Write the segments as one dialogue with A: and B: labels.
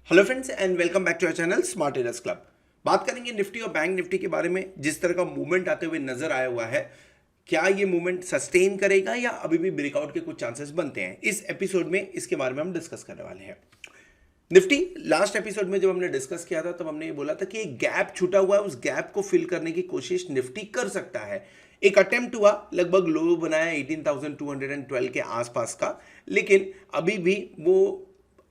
A: Hello friends and welcome back to our channel smart traders club. बात करेंगे Nifty और bank Nifty के बारे में। जिस तरह का मूवमेंट आते हुए नजर आया हुआ है, क्या ये मूवमेंट सस्टेन करेगा या अभी भी ब्रेकआउट के कुछ चांसेस बनते हैं, इस एपिसोड में इसके बारे में हम डिस्कस करने वाले हैं। निफ्टी लास्ट एपिसोड में जब हमने डिस्कस किया था तब हमने ये बोला था कि एक गैप छूटा हुआ है, उस गैप को फिल करने की कोशिश निफ्टी कर सकता है। एक अटेम्प्ट हुआ, लगभग लो बनाया 18,212 के आसपास का, लेकिन अभी भी वो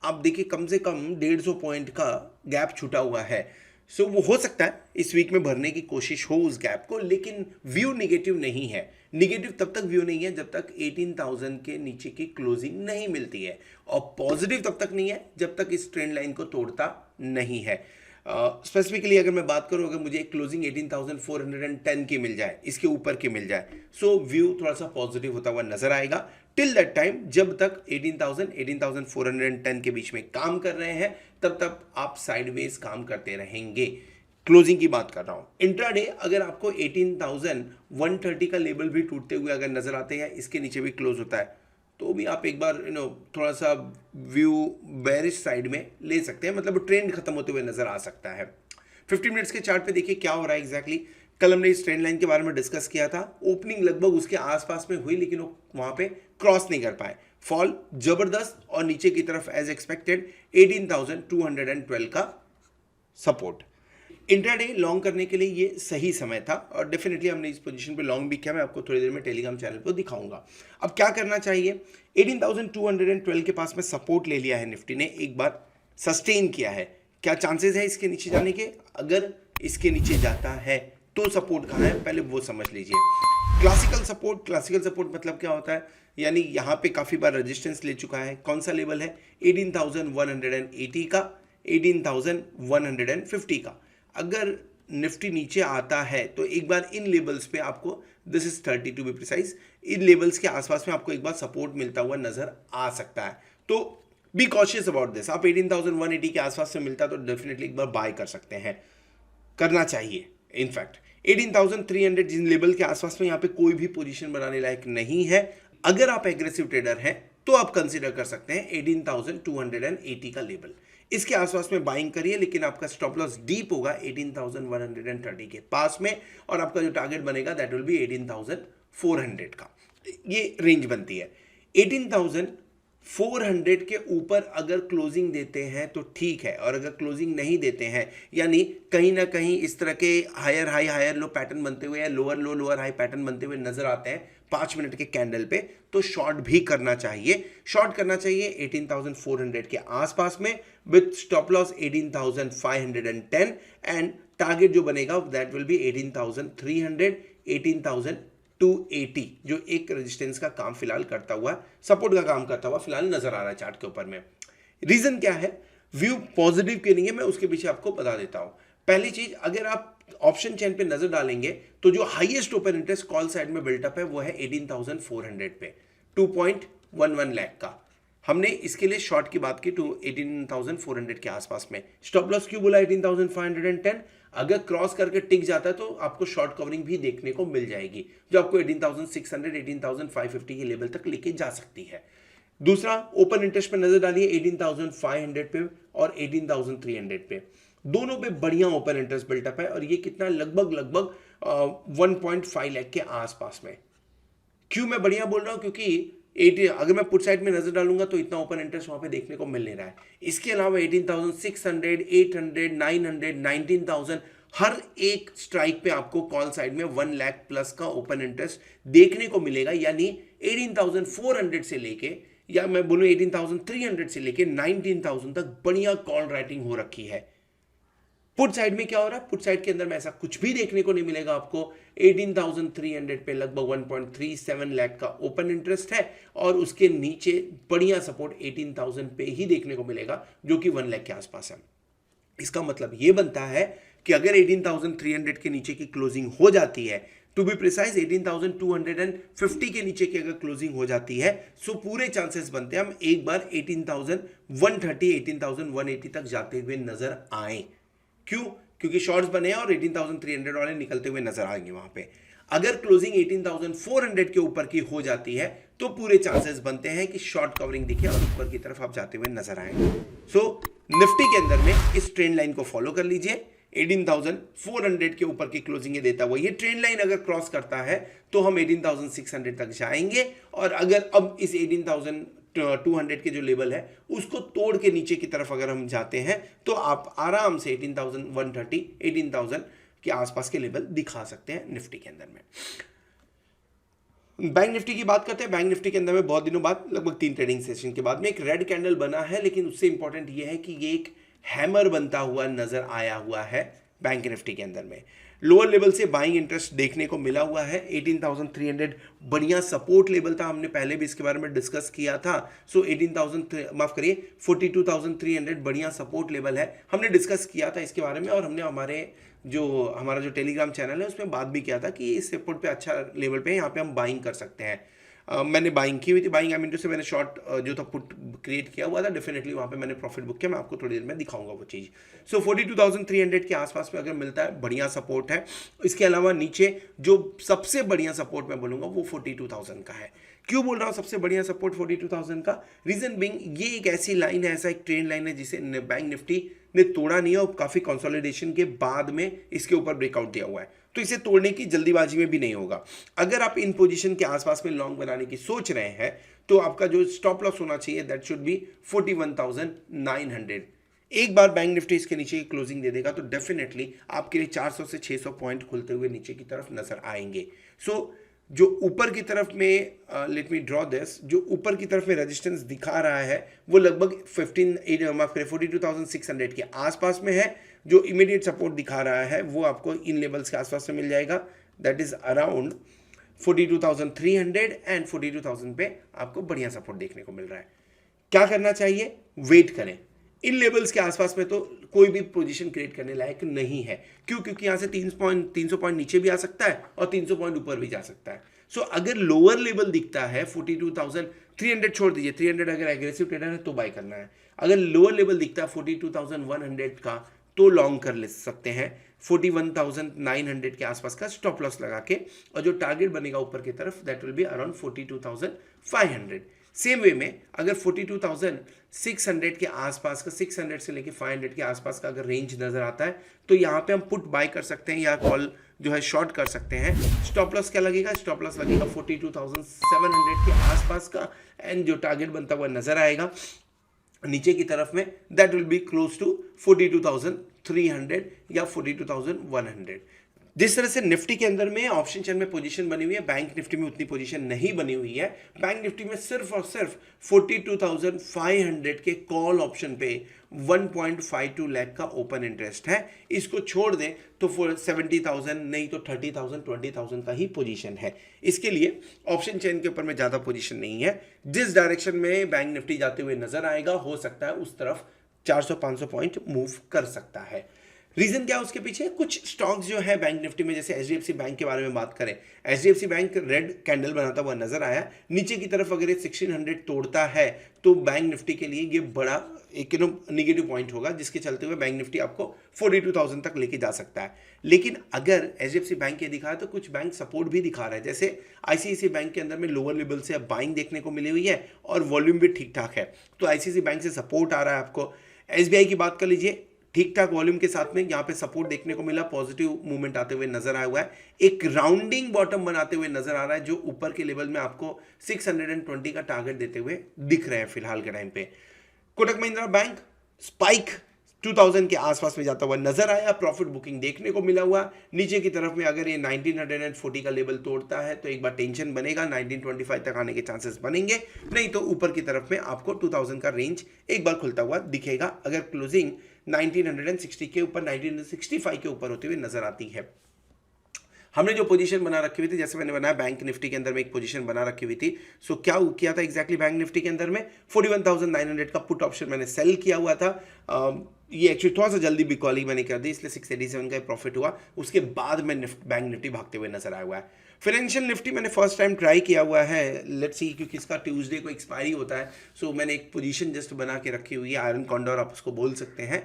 A: आप देखिए कम से कम 150 पॉइंट का गैप छूटा हुआ है। सो वो हो सकता है इस वीक में भरने की कोशिश हो उस गैप को, लेकिन व्यू निगेटिव नहीं है। निगेटिव तब तक व्यू नहीं है जब तक 18,000 के नीचे की क्लोजिंग नहीं मिलती है, और पॉजिटिव तब तक नहीं है जब तक इस ट्रेंड लाइन को तोड़ता नहीं है। स्पेसिफिकली अगर मैं बात करूं, अगर मुझे एक क्लोजिंग 18,410 की मिल जाए, इसके ऊपर की मिल जाए, सो व्यू थोड़ा सा पॉजिटिव होता हुआ नजर आएगा। टिल दैट टाइम जब तक 18,000 18,410 के बीच में काम कर रहे हैं, तब तक आप साइडवेज काम करते रहेंगे। क्लोजिंग की बात कर रहा हूं। इंट्राडे अगर आपको 18,130 का लेवल भी टूटते हुए अगर नजर आते हैं, इसके नीचे भी क्लोज होता है, तो भी आप एक बार थोड़ा सा व्यू बेरिश साइड में ले सकते हैं, मतलब ट्रेंड खत्म होते हुए नजर आ सकता है। 15 मिनट्स के चार्ट पे देखिए क्या हो रहा है एग्जैक्टली। कल हमने इस ट्रेंड लाइन के बारे में डिस्कस किया था। ओपनिंग लगभग उसके आसपास में हुई, लेकिन वो वहां पे क्रॉस नहीं कर पाए। फॉल जबरदस्त, और नीचे की तरफ एज एक्सपेक्टेड 18,212 का सपोर्ट। इंट्राडे लॉन्ग करने के लिए ये सही समय था, और डेफिनेटली हमने इस पोजीशन पे लॉन्ग भी किया। मैं आपको थोड़ी देर में टेलीग्राम चैनल पर दिखाऊंगा। अब क्या करना चाहिए, 18,212 के पास में सपोर्ट ले लिया है निफ्टी ने, एक बार सस्टेन किया है। क्या चांसेस है इसके नीचे जाने के? अगर इसके नीचे जाता है तो सपोर्ट कहाँ है, पहले वो समझ लीजिए। क्लासिकल सपोर्ट मतलब क्या होता है, यानी यहाँ पे काफी बार रेजिस्टेंस ले चुका है। कौन सा लेवल है? 18,180 का, 18,150 का। अगर निफ्टी नीचे आता है तो एक बार इन लेवल्स पे आपको, this is 30 to be precise, इन लेवल्स के आसपास में आपको एक बार सपोर्ट मिलता हुआ नजर आ सकता है। तो बी कॉशियस अबाउट दिस। आप 18,180 के आसपास में मिलता तो डेफिनेटली एक बार बाय कर सकते हैं, करना चाहिए। इनफैक्ट 18,300 जिन लेवल के आसपास में यहाँ पे कोई भी पोजीशन बनाने लायक नहीं है। अगर आप एग्रेसिव ट्रेडर हैं तो आप कंसीडर कर सकते हैं 18,280 का लेवल, इसके आसपास में बाइंग करिए, लेकिन आपका स्टॉप लॉस डीप होगा 18,130 के पास में, और आपका जो टारगेट बनेगा दैट विल बी 18,400 का। ये रेंज बनती है। 18,400 के ऊपर अगर क्लोजिंग देते हैं तो ठीक है, और अगर क्लोजिंग नहीं देते हैं, यानी कहीं ना कहीं इस तरह के higher high higher low pattern बनते हुए या lower low lower high pattern बनते हुए नजर आते हैं 5 मिनट के कैंडल पे, तो शॉर्ट भी करना चाहिए। शॉर्ट करना चाहिए 18,400 के आसपास में, with stop loss 18,510, and target जो बनेगा दैट विल बी 18,300, 18,280, जो एक रेजिस्टेंस का काम फिलहाल करता हुआ, सपोर्ट का काम करता हुआ फिलहाल नजर आ रहा है चार्ट के ऊपर में। रीजन क्या है? व्यू पॉजिटिव के नहीं है, मैं उसके पीछे आपको बता देता हूं। पहली चीज, अगर आप ऑप्शन चेन पे नजर डालेंगे तो जो highest open interest call side में बिल्टअप है वो है 18,400 पे, 2.11 लाख का। हमने इसके लिए शॉर्ट की बात की टू 18,400 के आसपास में। स्टॉप लॉस क्यों बोला 18,510? अगर क्रॉस करके टिक जाता है तो आपको शॉर्ट कवरिंग भी देखने को मिल जाएगी, जो आपको 18,600 18,550 के लेवल तक लेके जा सकती है। दूसरा, ओपन इंटरेस्ट पे नजर डालिए 18,500 पे और 18,300 पे, दोनों पे बढ़िया ओपन इंटरेस्ट बिल्टअप है, और ये कितना, लगभग 1.5 लाख के आसपास में। क्यों मैं बढ़िया बोल रहा हूं? क्योंकि 80, अगर मैं पुट साइड में नजर डालूंगा तो इतना ओपन इंटरेस्ट वहां पे देखने को मिल नहीं रहा है। इसके अलावा 18,600 800 900 19,000, हर एक स्ट्राइक पे आपको कॉल साइड में 1 लाख प्लस का ओपन इंटरेस्ट देखने को मिलेगा। यानी 18,400 से लेके, या मैं बोलूं 18,300 से लेके 19,000 तक बढ़िया कॉल राइटिंग हो रखी है। पुट साइड में क्या हो रहा है? पुट साइड के अंदर में ऐसा कुछ भी देखने को नहीं मिलेगा आपको। 18,300 पे लगभग 1.37 लाख का ओपन इंटरेस्ट है, और उसके नीचे बढ़िया सपोर्ट 18,000 पे ही देखने को मिलेगा, जो कि 1 लाख के आसपास है। इसका मतलब यह बनता है कि अगर 18,300 के नीचे की क्लोजिंग हो जाती है, टू बी प्रिसाइज 18,250 के नीचे की अगर क्लोजिंग हो जाती है, सो पूरे चांसेस बनते हैं हम एक बार 18,130 18,180 तक जाते हुए नजर आए। क्यों? क्योंकि शॉर्ट्स बने हैं और 18,300 वाले निकलते हुए नजर आएंगे वहां पे। अगर क्लोजिंग 18,400 के ऊपर की हो जाती है तो पूरे चांसेस बनते हैं कि शॉर्ट कवरिंग दिखे और ऊपर की तरफ आप जाते हुए नजर आएंगे। सो निफ्टी के अंदर में इस ट्रेंड लाइन को फॉलो कर लीजिए। 18,400 के ऊपर की क्लोजिंग देता हुआ ये ट्रेंड लाइन अगर क्रॉस करता है तो हम 18,600 तक जाएंगे, और अगर अब इस 18,200 के जो लेवल है उसको तोड़ के नीचे की तरफ अगर हम जाते हैं तो आप आराम से 18,130 18,000 के आसपास के लेवल दिखा सकते हैं निफ्टी के अंदर में। बैंक निफ्टी की बात करते हैं। बैंक निफ्टी के अंदर में बहुत दिनों बाद, लगभग 3 ट्रेडिंग सेशन के बाद में एक रेड कैंडल बना है, लेकिन उससे इंपॉर्टेंट ये है कि ये एक हैमर बनता हुआ नजर आया हुआ है बैंक निफ्टी के अंदर में। लोअर लेवल से बाइंग इंटरेस्ट देखने को मिला हुआ है। 18,300 बढ़िया सपोर्ट लेवल था, हमने पहले भी इसके बारे में डिस्कस किया था। सो 42,300 बढ़िया सपोर्ट लेवल है, हमने डिस्कस किया था इसके बारे में, और हमने हमारा जो टेलीग्राम चैनल है उसमें बात भी किया था कि इस सपोर्ट पे अच्छा लेवल पे यहाँ पे हम बाइंग कर सकते हैं। मैंने बाइंग की हुई थी, बाइंग आई से मैंने शॉर्ट जो था पुट क्रिएट किया हुआ था, डेफिनेटली वहाँ पे मैंने प्रॉफिट बुक किया, मैं आपको थोड़ी देर में दिखाऊंगा वो चीज़। सो 42,300 के आसपास में अगर मिलता है बढ़िया सपोर्ट है। इसके अलावा नीचे जो सबसे बढ़िया सपोर्ट मैं बोलूँगा वो 42,000 का है। क्यों बोल रहा हूँ सबसे बढ़िया सपोर्ट 42,000 का? रीजन बिंग ये एक ऐसी लाइन है, ऐसा एक ट्रेंड लाइन है जिसे बैंक निफ्टी ने तोड़ा नहीं है और काफ़ी कंसोलिडेशन के बाद में इसके ऊपर ब्रेकआउट दिया हुआ है, तो इसे तोड़ने की जल्दीबाजी में भी नहीं होगा। अगर आप इन पोजीशन के आसपास में लॉन्ग बनाने की सोच रहे हैं तो आपका जो स्टॉप लॉस होना चाहिए दैट शुड बी 41,900। एक बार बैंक निफ्टी इसके नीचे की क्लोजिंग दे देगा तो डेफिनेटली आपके लिए 400 से 600 पॉइंट खुलते हुए नीचे की तरफ नजर आएंगे। सो जो ऊपर की तरफ में लेट मी ड्रॉ दिस, जो ऊपर की तरफ में रेजिस्टेंस दिखा रहा है वो लगभग 42,600 के आसपास में है। जो इमीडिएट सपोर्ट दिखा रहा है वो आपको इन लेवल्स के आसपास में मिल जाएगा, दैट इज अराउंड 42,300 एंड 42,000 पे आपको बढ़िया सपोर्ट देखने को मिल रहा है। क्या करना चाहिए? वेट करें। इन लेवल्स के आसपास में तो कोई भी पोजीशन क्रिएट करने लायक नहीं है। क्यों? क्योंकि यहाँ से 300 पॉइंट नीचे भी आ सकता है और 300 पॉइंट ऊपर भी जा सकता है। सो अगर लोअर लेवल दिखता है 42,300 छोड़ दीजिए, 300 अगर एग्रेसिव ट्रेडर है तो बाय करना है। अगर लोअर लेवल दिखता है 42,100 का तो लॉन्ग कर ले सकते हैं 41,900 के आसपास का स्टॉप लॉस लगा के, और जो टारगेट बनेगा ऊपर की तरफ that will be around 42,500। Same way में अगर 42,600 के आसपास का, 600 से लेके 500 के आसपास का अगर रेंज नजर आता है तो यहाँ पे हम पुट बाय कर सकते हैं या कॉल जो है शॉर्ट कर सकते हैं। स्टॉप लॉस क्या लगेगा? स्टॉप लॉस लगेगा 42,700 के आसपास का, एंड जो टारगेट बनता हुआ नजर आएगा नीचे की तरफ में that will be close to 42,300 या 42,100। जिस तरह से निफ्टी के अंदर में ऑप्शन चेन में पोजीशन बनी हुई है, बैंक निफ्टी में उतनी पोजीशन नहीं बनी हुई है। बैंक निफ्टी में सिर्फ और सिर्फ 42,500 के कॉल ऑप्शन पे 1.52 लाख का ओपन इंटरेस्ट है। इसको छोड़ दें तो 70,000 नहीं तो 30,000 20,000 का ही पोजीशन है। इसके लिए ऑप्शन चेन के ऊपर में ज़्यादा पोजीशन नहीं है। जिस डायरेक्शन में बैंक निफ्टी जाते हुए नजर आएगा हो सकता है उस तरफ 400-500 पॉइंट मूव कर सकता है। रीजन क्या है उसके पीछे? कुछ स्टॉक्स जो है बैंक निफ्टी में, जैसे एचडीएफसी बैंक के बारे में बात करें, एचडीएफसी बैंक रेड कैंडल बनाता हुआ नजर आया। नीचे की तरफ अगर ये 1600 तोड़ता है तो बैंक निफ्टी के लिए ये बड़ा एक निगेटिव पॉइंट होगा, जिसके चलते हुए बैंक निफ्टी आपको 42,000 तक लेके जा सकता है। लेकिन अगर एचडीएफसी बैंक ये दिखा है तो कुछ बैंक सपोर्ट भी दिखा रहा है, जैसे आईसीआईसी बैंक के अंदर में लोअर लेवल से अब बाइंग देखने को मिली हुई है और वॉल्यूम भी ठीक ठाक है, तो आईसीआईसी बैंक से सपोर्ट आ रहा है आपको। एसबीआई की बात कर लीजिए, ठीक ठाक वॉल्यूम के साथ में यहाँ पे सपोर्ट देखने को मिला, पॉजिटिव मूवमेंट आते हुए नजर आया हुआ है। एक राउंडिंग बॉटम बनाते हुए नजर आ रहा है जो ऊपर के लेवल में आपको 620 का टारगेट देते हुए दिख रहे हैं फिलहाल के टाइम पे। कोटक महिंद्रा बैंक स्पाइक 2000 के आसपास में जाता हुआ नजर आया, प्रॉफिट बुकिंग देखने को मिला हुआ। नीचे की तरफ में अगर ये 1940 का लेवल तोड़ता है तो एक बार टेंशन बनेगा, 1925 तक आने के चांसेस बनेंगे, नहीं तो ऊपर की तरफ में आपको 2000 का रेंज एक बार खुलता हुआ दिखेगा अगर क्लोजिंग 1960 के ऊपर 1965 के ऊपर होते हुए नजर आती है। हमने जो पोजीशन बना रखी हुई थी, जैसे मैंने बनाया बैंक निफ्टी के अंदर में एक पोजीशन बना रखी हुई थी। सो क्या किया था एग्जैक्टली बैंक निफ्टी के अंदर में 41,900 का पुट ऑप्शन मैंने सेल किया हुआ था। ये एक्चुअली थोड़ा सा जल्दी बिकॉलिंग मैंने कर दी, इसलिए 687 का प्रॉफिट हुआ। उसके बाद में बैंक निफ्टी भागते हुए नजर आया हुआ है। फाइनेंशियल निफ्टी मैंने फर्स्ट टाइम ट्राई किया हुआ है, लेट्स सी, क्योंकि इसका ट्यूसडे को एक्सपायरी होता है, सो मैंने एक पोजीशन जस्ट बना के रखी हुई है, आयरन कॉन्डोर आप उसको बोल सकते हैं।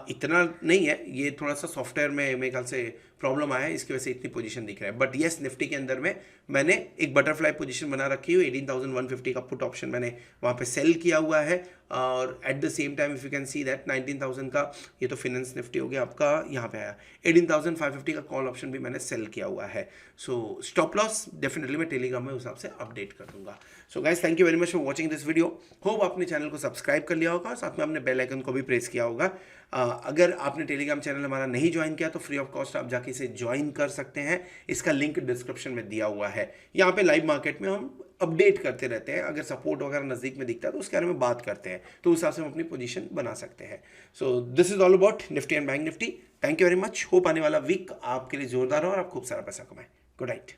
A: इतना नहीं है, ये थोड़ा सा सॉफ्टवेयर में मेरे ख्याल से प्रॉब्लम आया है, इसकी वजह से इतनी पोजीशन दिख रहा है। बट येस, निफ्टी के अंदर में मैंने एक बटरफ्लाई पोजीशन बना रखी हुई, 18,150 का पुट ऑप्शन मैंने वहाँ पे सेल किया हुआ है। और at the same time if you can see that 19,000 का, ये तो फिनेंस निफ्टी हो गया आपका, यहाँ पे आया 18,550 का कॉल ऑप्शन भी मैंने सेल किया हुआ है। सो स्टॉप लॉस डेफिनेटली मैं टेलीग्राम में उस हिसाब से अपडेट कर दूंगा। So guys, thank you very much for watching this video. Hope आपने चैनल को सब्सक्राइब कर लिया होगा, साथ में आपने बेल आइकन को भी प्रेस किया होगा। अगर आपने टेलीग्राम चैनल हमारा नहीं ज्वाइन किया तो फ्री ऑफ कॉस्ट आप जाके इसे ज्वाइन कर सकते हैं, इसका लिंक डिस्क्रिप्शन में दिया हुआ है। यहाँ पे लाइव मार्केट में हम अपडेट करते रहते हैं, अगर सपोर्ट वगैरह नज़दीक में दिखता है तो उसके बारे में बात करते हैं, तो उस हिसाब से हम अपनी पोजीशन बना सकते हैं। So this is all about Nifty and bank Nifty. Thank you very much. Hope आने वाला वीक आपके लिए जोरदार हो और आप खूब सारा पैसा कमाएं। Good night.